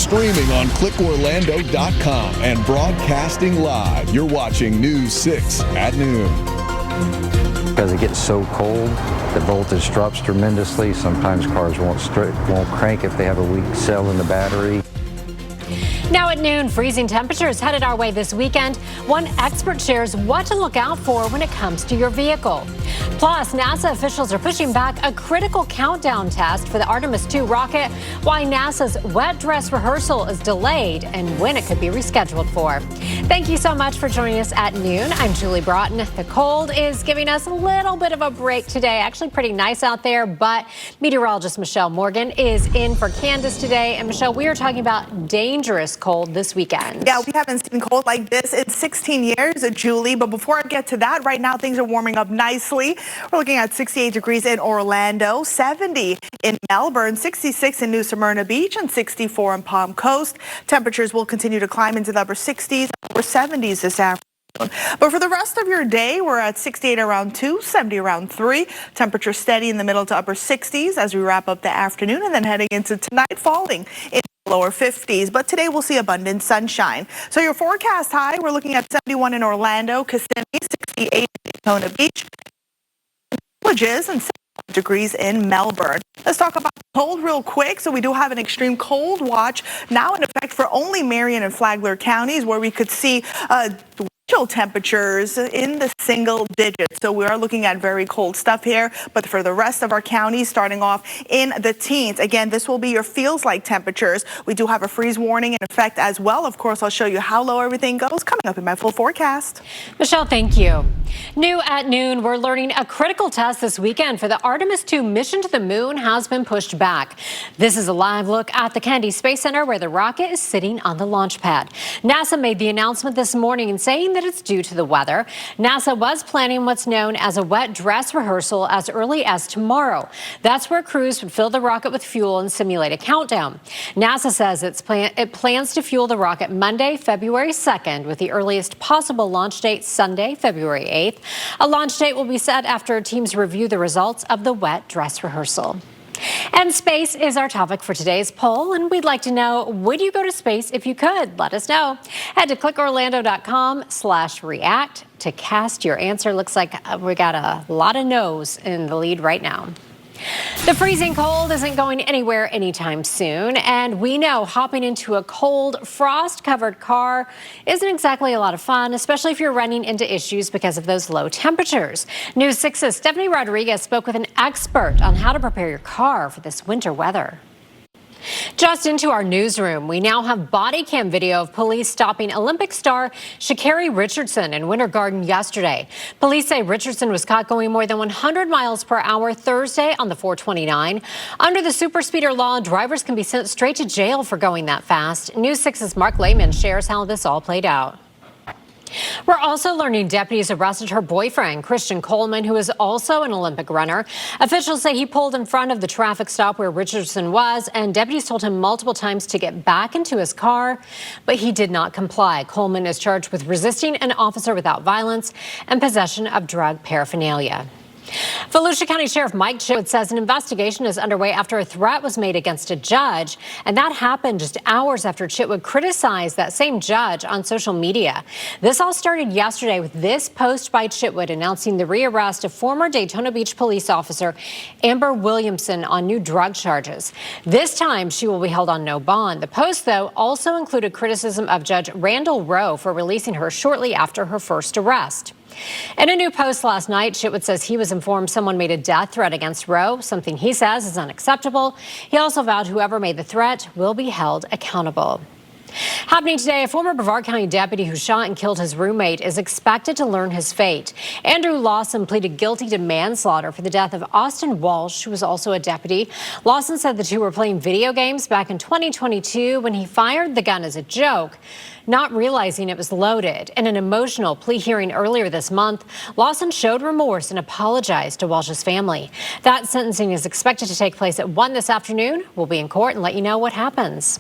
Streaming on clickorlando.com and broadcasting live. You're watching News 6 at noon. Because it gets so cold, the voltage drops tremendously. Sometimes cars won't crank if they have a weak cell in the battery. Now at noon, freezing temperatures headed our way this weekend. One expert shares what to look out for when it comes to your vehicle. Plus, NASA officials are pushing back a critical countdown test for the Artemis II rocket, why NASA's wet dress rehearsal is delayed, and when it could be rescheduled for. Thank you so much for joining us at noon. I'm Julie Broughton. The cold is giving us a little bit of a break today. Actually pretty nice out there, but meteorologist Michelle Morgan is in for Candace today. And Michelle, we are talking about dangerous cold this weekend. Yeah, we haven't seen cold like this in 16 years, Julie. But before I get to that, right now things are warming up nicely. We're looking at 68 degrees in Orlando, 70 in Melbourne, 66 in New Smyrna Beach, and 64 in Palm Coast. Temperatures will continue to climb into the upper 60s, upper 70s this afternoon. But for the rest of your day, we're at 68 around 2, 70 around 3. Temperature steady in the middle to upper 60s as we wrap up the afternoon, and then heading into tonight, falling in lower 50s. But today we'll see abundant sunshine. So your forecast high, we're looking at 71 in Orlando, Kissimmee, 68 in Daytona Beach, Villages, and 70 degrees in Melbourne. Let's talk about cold real quick. So we do have an extreme cold watch now in effect for only Marion and Flagler counties, where we could see temperatures in the single digits. So we are looking at very cold stuff here, but for the rest of our counties, starting off in the teens. Again, this will be your feels like temperatures. We do have a freeze warning in effect as well. Of course, I'll show you how low everything goes coming up in my full forecast. Michelle, thank you. New at noon, we're learning a critical test this weekend for the Artemis II mission to the moon has been pushed back. This is a live look at the Kennedy Space Center, where the rocket is sitting on the launch pad. NASA made the announcement this morning and saying that it's due to the weather. NASA was planning what's known as a wet dress rehearsal as early as tomorrow. That's where crews would fill the rocket with fuel and simulate a countdown. NASA says it plans to fuel the rocket Monday, February 2nd, with the earliest possible launch date Sunday, February 8th. A launch date will be set after teams review the results of the wet dress rehearsal. And space is our topic for today's poll, and we'd like to know, would you go to space if you could? Let us know. Head to clickorlando.com/react to cast your answer. Looks like we got a lot of no's in the lead right now. The freezing cold isn't going anywhere anytime soon, and we know hopping into a cold, frost-covered car isn't exactly a lot of fun, especially if you're running into issues because of those low temperatures. News 6's Stephanie Rodriguez spoke with an expert on how to prepare your car for this winter weather. Just into our newsroom, we now have body cam video of police stopping Olympic star Sha'Carri Richardson in Winter Garden yesterday. Police say Richardson was caught going more than 100 miles per hour Thursday on the 429. Under the superspeeder law, drivers can be sent straight to jail for going that fast. News 6's Mark Lehman shares how this all played out. We're also learning deputies arrested her boyfriend, Christian Coleman, who is also an Olympic runner. Officials say he pulled in front of the traffic stop where Richardson was, and deputies told him multiple times to get back into his car, but he did not comply. Coleman is charged with resisting an officer without violence and possession of drug paraphernalia. Volusia County Sheriff Mike Chitwood says an investigation is underway after a threat was made against a judge, and that happened just hours after Chitwood criticized that same judge on social media. This all started yesterday with this post by Chitwood announcing the rearrest of former Daytona Beach police officer Amber Williamson on new drug charges. This time, she will be held on no bond. The post, though, also included criticism of Judge Randall Rowe for releasing her shortly after her first arrest. In a new post last night, Chitwood says he was informed someone made a death threat against Rowe, something he says is unacceptable. He also vowed whoever made the threat will be held accountable. Happening today, a former Brevard County deputy who shot and killed his roommate is expected to learn his fate. Andrew Lawson pleaded guilty to manslaughter for the death of Austin Walsh, who was also a deputy. Lawson said the two were playing video games back in 2022 when he fired the gun as a joke, not realizing it was loaded. In an emotional plea hearing earlier this month, Lawson showed remorse and apologized to Walsh's family. That sentencing is expected to take place at 1 this afternoon. We'll be in court and let you know what happens.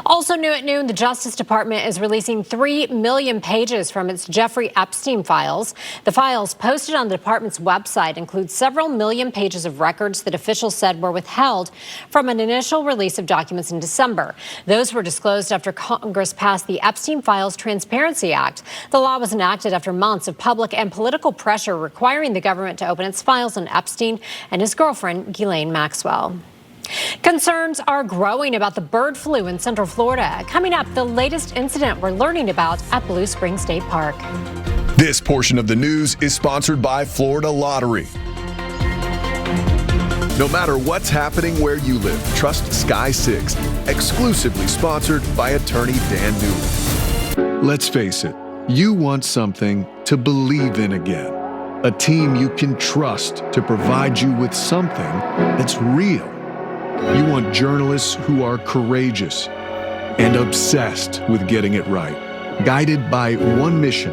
Also new at noon, the Justice Department is releasing 3 million pages from its Jeffrey Epstein files. The files posted on the department's website include several million pages of records that officials said were withheld from an initial release of documents in December. Those were disclosed after Congress passed the Epstein Files Transparency Act. The law was enacted after months of public and political pressure requiring the government to open its files on Epstein and his girlfriend, Ghislaine Maxwell. Concerns are growing about the bird flu in Central Florida. Coming up, the latest incident we're learning about at Blue Spring State Park. This portion of the news is sponsored by Florida Lottery. No matter what's happening where you live, trust Sky 6, exclusively sponsored by attorney Dan Newell. Let's face it, you want something to believe in again. A team you can trust to provide you with something that's real. You want journalists who are courageous and obsessed with getting it right, guided by one mission: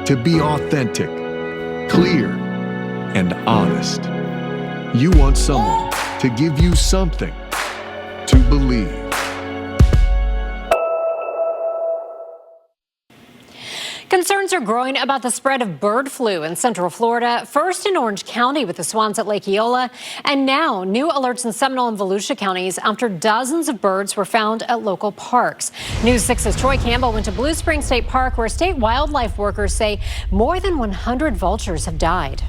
to be authentic, clear, and honest. You want someone to give you something to believe. Concerns are growing about the spread of bird flu in Central Florida, first in Orange County with the swans at Lake Eola, and now new alerts in Seminole and Volusia counties after dozens of birds were found at local parks. News 6's Troy Campbell went to Blue Spring State Park, where state wildlife workers say more than 100 vultures have died.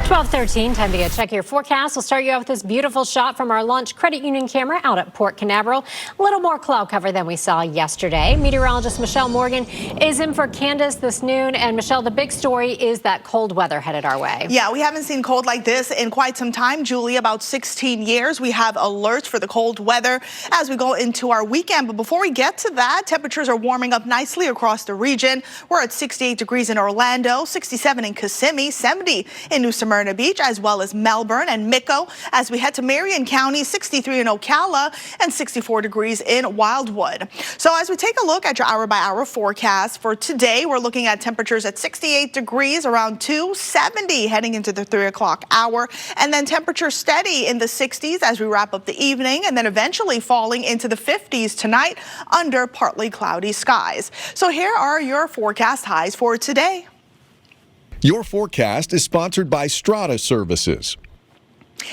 12:13, time to check your forecast. We'll start you off with this beautiful shot from our Launch Credit Union camera out at Port Canaveral. A little more cloud cover than we saw yesterday. Meteorologist Michelle Morgan is in for Candace this noon. And Michelle, the big story is that cold weather headed our way. Yeah, we haven't seen cold like this in quite some time, Julie, about 16 years. We have alerts for the cold weather as we go into our weekend. But before we get to that, temperatures are warming up nicely across the region. We're at 68 degrees in Orlando, 67 in Kissimmee, 70 in New Smyrna Beach, as well as Melbourne and Mico. As we head to Marion County, 63 in Ocala and 64 degrees in Wildwood. So as we take a look at your hour-by-hour forecast for today, we're looking at temperatures at 68 degrees, around 270 heading into the 3 o'clock hour, and then temperature steady in the 60s as we wrap up the evening, and then eventually falling into the 50s tonight under partly cloudy skies. So here are your forecast highs for today. Your forecast is sponsored by Strata Services.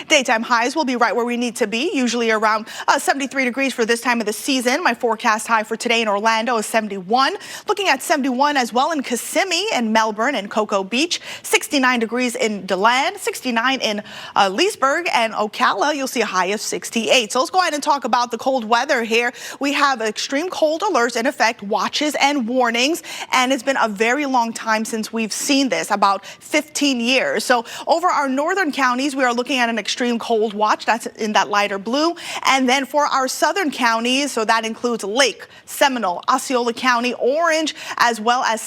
Daytime highs will be right where we need to be, usually around 73 degrees for this time of the season. My forecast high for today in Orlando is 71. Looking at 71 as well in Kissimmee and Melbourne and Cocoa Beach. 69 degrees in DeLand, 69 in Leesburg and Ocala. You'll see a high of 68. So let's go ahead and talk about the cold weather here. We have extreme cold alerts in effect, watches and warnings, and it's been a very long time since we've seen this, about 15 years. So over our northern counties, we are looking at an extreme cold watch. That's in that lighter blue. And then for our southern counties, so that includes Lake, Seminole, Osceola County, Orange, as well as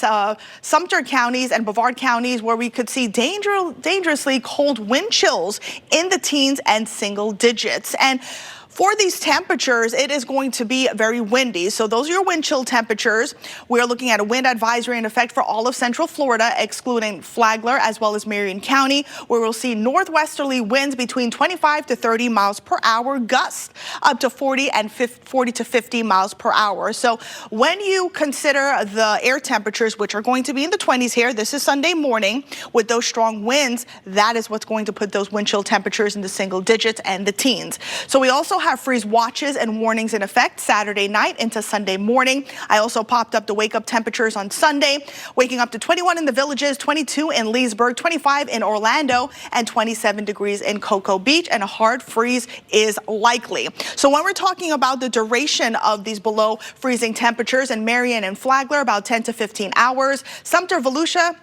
Sumter counties and Brevard counties, where we could see dangerously cold wind chills in the teens and single digits. And for these temperatures, it is going to be very windy. So those are your wind chill temperatures. We're looking at a wind advisory in effect for all of Central Florida, excluding Flagler as well as Marion County, where we'll see northwesterly winds between 25 to 30 miles per hour, gusts up to 40 to 50 miles per hour. So when you consider the air temperatures, which are going to be in the 20s here, this is Sunday morning, with those strong winds, that is what's going to put those wind chill temperatures in the single digits and the teens. So we also have freeze watches and warnings in effect Saturday night into Sunday morning. I also popped up the wake up temperatures on Sunday, waking up to 21 in the Villages, 22 in Leesburg, 25 in Orlando, and 27 degrees in Cocoa Beach, and a hard freeze is likely. So when we're talking about the duration of these below freezing temperatures in Marion and Flagler, about 10 to 15 hours, Sumter, Volusia,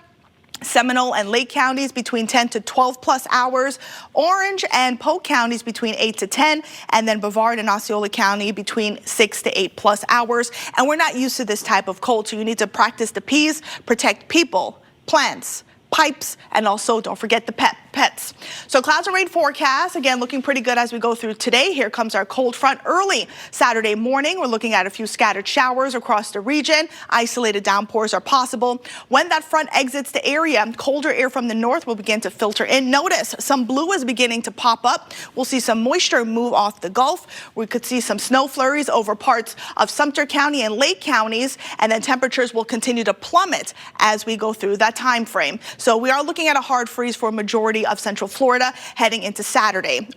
Seminole and Lake counties between 10 to 12 plus hours, Orange and Polk counties between 8 to 10, and then Brevard and Osceola County between 6 to 8 plus hours. And we're not used to this type of cold, so you need to practice the P's, protect people, plants, pipes, and also don't forget the PEP. pets. So clouds and rain forecast, again, looking pretty good as we go through today. Here comes our cold front early Saturday morning. We're looking at a few scattered showers across the region. Isolated downpours are possible. When that front exits the area, colder air from the north will begin to filter in. Notice some blue is beginning to pop up. We'll see some moisture move off the Gulf. We could see some snow flurries over parts of Sumter County and Lake counties, and then temperatures will continue to plummet as we go through that time frame. So we are looking at a hard freeze for a majority of Central Florida heading into Saturday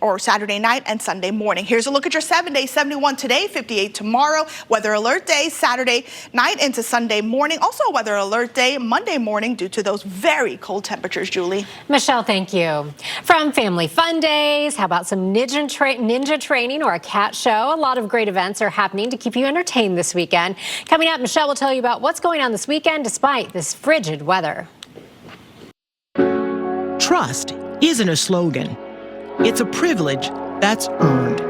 night and Sunday morning. Here's a look at your 7-day, 71 today, 58 tomorrow. Weather alert day Saturday night into Sunday morning. Also a weather alert day Monday morning due to those very cold temperatures, Julie. Michelle, thank you. From family fun days, how about some ninja training or a cat show? A lot of great events are happening to keep you entertained this weekend. Coming up, Michelle will tell you about what's going on this weekend despite this frigid weather. Trust isn't a slogan. It's a privilege that's earned.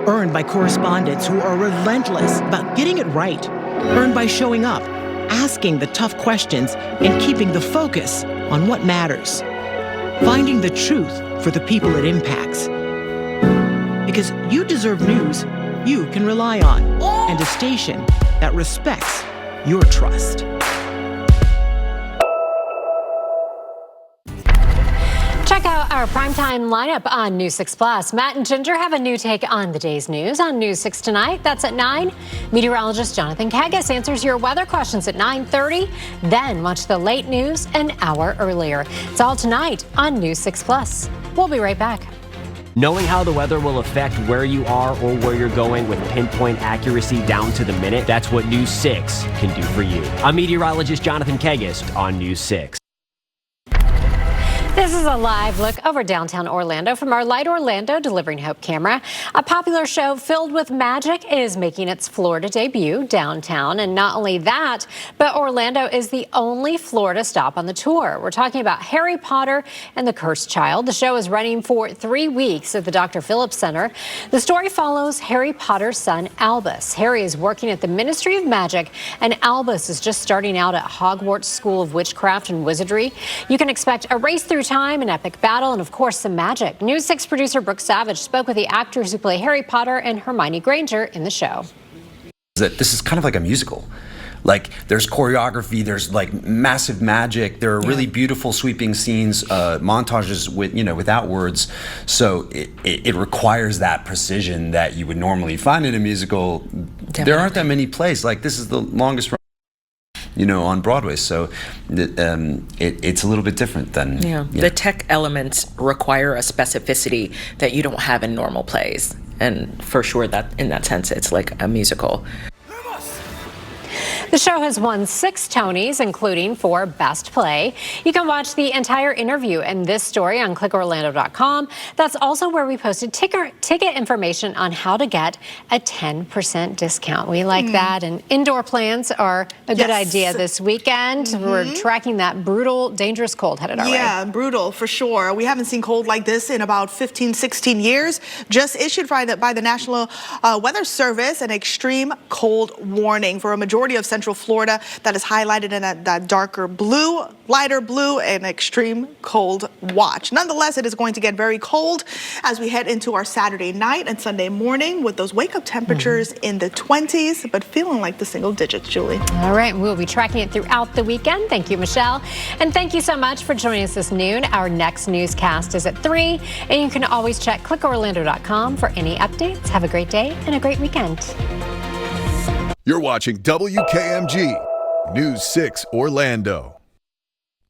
Earned by correspondents who are relentless about getting it right. Earned by showing up, asking the tough questions, and keeping the focus on what matters. Finding the truth for the people it impacts. Because you deserve news you can rely on, and a station that respects your trust. Check out our primetime lineup on News 6 Plus. Matt and Ginger have a new take on the day's news on News 6 tonight. That's at 9. Meteorologist Jonathan Kagis answers your weather questions at 9:30. Then watch the late news an hour earlier. It's all tonight on News 6 Plus. We'll be right back. Knowing how the weather will affect where you are or where you're going with pinpoint accuracy down to the minute, that's what News 6 can do for you. I'm meteorologist Jonathan Kagis on News 6. This is a live look over downtown Orlando from our Light Orlando Delivering Hope camera. A popular show filled with magic is making its Florida debut downtown. And not only that, but Orlando is the only Florida stop on the tour. We're talking about Harry Potter and the Cursed Child. The show is running for 3 weeks at the Dr. Phillips Center. The story follows Harry Potter's son, Albus. Harry is working at the Ministry of Magic, and Albus is just starting out at Hogwarts School of Witchcraft and Wizardry. You can expect a race through time, an epic battle, and of course some magic. News 6 producer Brooke Savage spoke with the actors who play Harry Potter and Hermione Granger in the show. This is kind of like a musical. Like, there's choreography, there's like massive magic, there are really beautiful sweeping scenes, montages without words. So it requires that precision that you would normally find in a musical. Definitely. There aren't that many plays. Like, this is the longest run on Broadway, so it's a little bit different than... The tech elements require a specificity that you don't have in normal plays, and for sure that in that sense it's like a musical. The show has won 6 Tonys, including for Best Play. You can watch the entire interview and this story on clickorlando.com. That's also where we posted ticket information on how to get a 10% discount. We like that, and indoor plans are a good idea this weekend. We're tracking that brutal, dangerous cold headed our way. Yeah, brutal for sure. We haven't seen cold like this in about 15, 16 years. Just issued by the National Weather Service an extreme cold warning for a majority of Central Florida that is highlighted in that darker blue, lighter blue, and extreme cold watch. Nonetheless, it is going to get very cold as we head into our Saturday night and Sunday morning with those wake-up temperatures in the 20s, but feeling like the single digits, Julie. All right, we'll be tracking it throughout the weekend. Thank you, Michelle. And thank you so much for joining us this noon. Our next newscast is at 3, and you can always check clickorlando.com for any updates. Have a great day and a great weekend. You're watching WKMG News 6 Orlando.